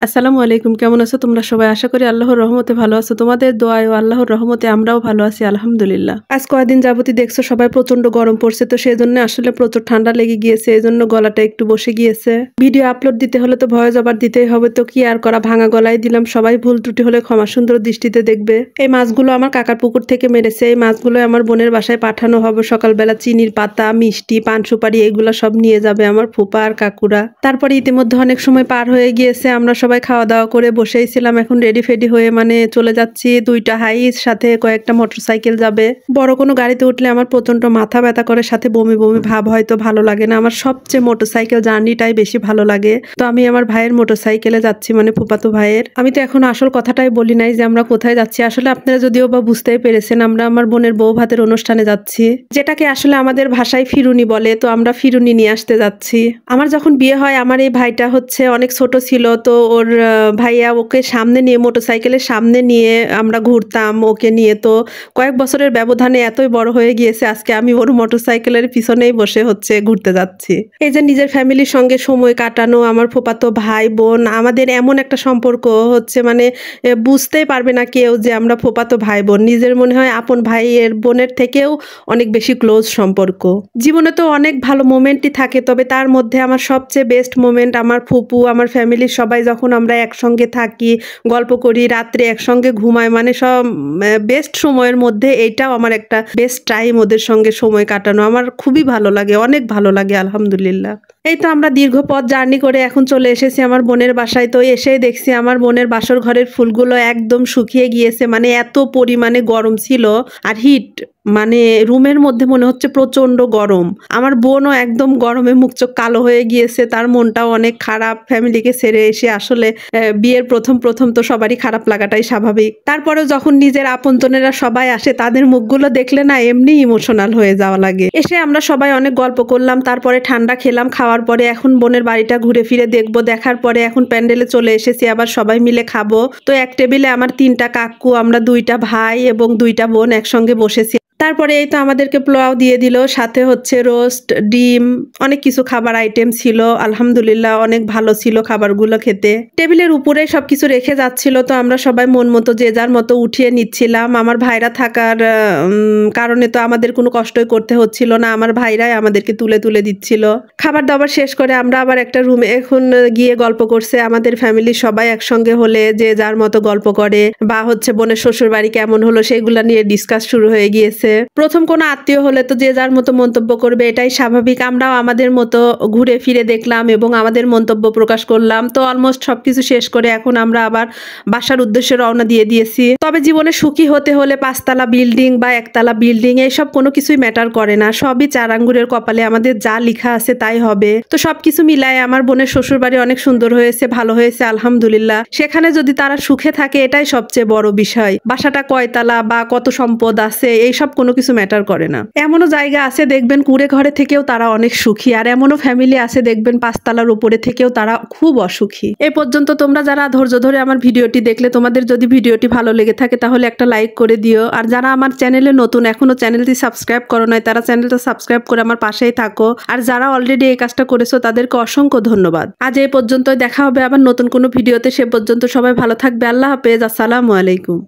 আসসালামু আলাইকুম, কেমন আছো তোমরা সবাই? আশা করি আল্লাহর রহমতে ভালো আছো। তোমাদের দোয়ায় ও আল্লাহর রহমতে আমরাও ভালো আছি, আলহামদুলিল্লাহ। আজ কয়েকদিন যাবতই দেখছো সবাই প্রচন্ড গরম পড়ছে, তো সেই জন্য আসলে প্রচুর ঠান্ডা লেগে গিয়েছে, এই জন্য গলাটা একটু বসে গিয়েছে। ভিডিও আপলোড দিতে হলে তো ভয়েস ওভার দিতেই হবে, তো কি আর করা, ভাঙা গলায় দিলাম। সবাই ভুল ত্রুটি হলে ক্ষমা সুন্দর দৃষ্টিতে দেখবে। এই মাছগুলো আমার কাকার পুকুর থেকে মেরেছে, এই মাছগুলো আমার বোনের বাসায় পাঠানো হবে। সকালবেলা চিনির পাতা, মিষ্টি, পান সুপারি এগুলো সব নিয়ে যাবে আমার ফুপা আর কাকুরা। তারপরে ইতিমধ্যে অনেক সময় পার হয়ে গিয়েছে, আমরা সবাই খাওয়া দাওয়া করে বসেই ছিলাম। এখন রেডি ফেডি হয়ে চলে যাচ্ছি। 2টা হাইস, সাথে কয়েকটা মোটরসাইকেল যাবে। বড় কোনো গাড়িতে উঠলে আমার প্রচন্ড মাথা ব্যথা করে, সাথে বমি বমি ভাব, হয়তো ভালো লাগে না। আমার সবচেয়ে মোটরসাইকেল জার্নিটাই বেশি ভালো লাগে। তো আমি আমার ভাইয়ের মোটরসাইকেলে যাচ্ছি, ফুফাতো ভাইয়ের। আমি তো এখন আসল কথাটাই বলি নাই যে আমরা কোথায় যাচ্ছি। আসলে আপনারা যদিও বা বুঝতেই পেরেছেন, আমরা আমার বোনের বউ ভাতের অনুষ্ঠানে যাচ্ছি, যেটাকে আসলে আমাদের ভাষায় ফিরুনি বলে। তো আমরা ফিরুনি নিয়ে আসতে যাচ্ছি। আমার যখন বিয়ে হয়, আমার এই ভাইটা অনেক ছোট ছিল, তো ওর ভাইয়া ওকে সামনে নিয়ে, মোটরসাইকেলের সামনে নিয়ে আমরা ঘুরতাম ওকে নিয়ে। তো কয়েক বছরের ব্যবধানে এতই বড় হয়ে গিয়েছে, আজকে আমি ওর মোটরসাইকেলের পিছনেই বসে ঘুরতে যাচ্ছি। এই যে নিজের ফ্যামিলির সঙ্গে সময় কাটানো, আমার ফুফাতো ভাই বোন, আমাদের এমন একটা সম্পর্ক বুঝতেই পারবে না কেউ যে আমরা ফুফাতো ভাই বোন। নিজের মনে হয় আপন ভাইয়ের বোনের থেকেও অনেক বেশি ক্লোজ সম্পর্ক। জীবনে তো অনেক ভালো মোমেন্টই থাকে, তবে তার মধ্যে আমার সবচেয়ে বেস্ট মোমেন্ট আমার ফুপু, আমার ফ্যামিলির সবাই যখন আমরা একসঙ্গে থাকি, গল্প করি, রাত্রে একসঙ্গে ঘুমাই, সব বেস্ট সময়ের মধ্যে এইটাও আমার একটা বেস্ট টাইম। ওদের সঙ্গে সময় কাটানো আমার খুবই ভালো লাগে, অনেক ভালো লাগে, আলহামদুলিল্লাহ। এই তো আমরা দীর্ঘ পথ জার্নি করে এখন চলে এসেছি আমার বোনের বাসায়। তো এসেই দেখছি আমার বোনের বাসর ঘরের ফুলগুলো একদম শুকিয়ে গিয়েছে, এত পরিমাণে গরম ছিল আর হিট, রুমের মধ্যে মনে হচ্ছে প্রচন্ড গরম। আমার বোনও একদম গরমে মুখ চোখ কালো হয়ে গিয়েছে, তার মনটাও অনেক খারাপ। ফ্যামিলিকে ছেড়ে এসে আসলে বিয়ের প্রথম তো সবারই খারাপ লাগাটাই স্বাভাবিক। তারপরে যখন নিজের আপনজনেরা সবাই আসে, তাদের মুখগুলো দেখলে না এমনি ইমোশনাল হয়ে যাওয়া লাগে। এসে আমরা সবাই অনেক গল্প করলাম, তারপরে ঠান্ডা খেলাম। খাওয়ার পরে এখন বোনের বাড়িটা ঘুরে ফিরে দেখবো। দেখার পরে এখন প্যান্ডেলে চলে এসেছি, আবার সবাই মিলে খাবো। তো এক টেবিলে আমার 3টা কাকু, আমরা 2টা ভাই এবং 2টা বোন একসঙ্গে বসেছি। তারপরে এই তো আমাদেরকে পোলাও দিয়ে দিল, সাথে রোস্ট, ডিম, অনেক কিছু খাবার আইটেম ছিল। আলহামদুলিল্লাহ অনেক ভালো ছিল খাবারগুলো খেতে। টেবিলের উপরে সবকিছু রেখে যাচ্ছিল, তো আমরা সবাই মন মতো যে যার মতো উঠিয়ে নিচ্ছিলাম। আমার ভাইরা থাকার কারণে তো আমাদের কোনো কষ্টই করতে হচ্ছিল না, আমার ভাইরাই আমাদেরকে তুলে তুলে দিচ্ছিল। খাবার দাবার শেষ করে আমরা আবার একটা রুমে এখন গিয়ে গল্প করছে। আমাদের ফ্যামিলির সবাই একসঙ্গে হলে যে যার মতো গল্প করে, বা বোনের শ্বশুর বাড়ি কেমন হলো সেগুলা নিয়ে ডিসকাস শুরু হয়ে গিয়েছে। প্রথম কোনো আত্মীয় হলে তো যে যার মতো মন্তব্য করবে, এটাই স্বাভাবিক। আমরাও আমাদের মতো ঘুরে ফিরে দেখলাম এবং আমাদের মন্তব্য প্রকাশ করলাম। তো অলমোস্ট সবকিছু শেষ করে এখন আমরা আবার বাসার উদ্দেশ্যে রওনা দিয়ে দিয়েছি। তবে জীবনে সুখী হতে হলে 5তলা বিল্ডিং বা 1তলা বিল্ডিং এইসব কোনো কিছুই ম্যাটার করে না, সবই 4 আঙ্গুরের কপালে, আমাদের যা লেখা আছে তাই হবে। তো সবকিছু মিলায় আমার বোনের শ্বশুর বাড়ি অনেক সুন্দর হয়েছে, ভালো হয়েছে, আলহামদুলিল্লাহ। সেখানে যদি তারা সুখে থাকে, এটাই সবচেয়ে বড় বিষয়। বাসাটা কয়তলা বা কত সম্পদ আছে এইসব কোনো কিছু ম্যাটার করে না। এমনও জায়গা আছে দেখবেন কুড়ে ঘরে থেকেও তারা অনেক সুখী, আর এমনও ফ্যামিলি আছে দেখবেন 5তলার উপরে থেকেও তারা খুব অসুখী। এই পর্যন্ত তোমরা যারা ধৈর্য ধরে আমার ভিডিওটি দেখলে, তোমাদের যদি ভিডিওটি ভালো লেগে থাকে তাহলে একটা লাইক করে দিও। আর যারা আমার চ্যানেলে নতুন, এখনো চ্যানেলটি সাবস্ক্রাইব করো নাই, তারা চ্যানেলটা সাবস্ক্রাইব করে আমার পাশেই থাকো। আর যারা অলরেডি এই কাজটা করেছো তাদেরকে অসংখ্য ধন্যবাদ। আজ এই পর্যন্ত, দেখা হবে আবার নতুন কোনো ভিডিওতে। সে পর্যন্ত সবাই ভালো থাকবে। আল্লাহ হাফেজ, আসসালামু আলাইকুম।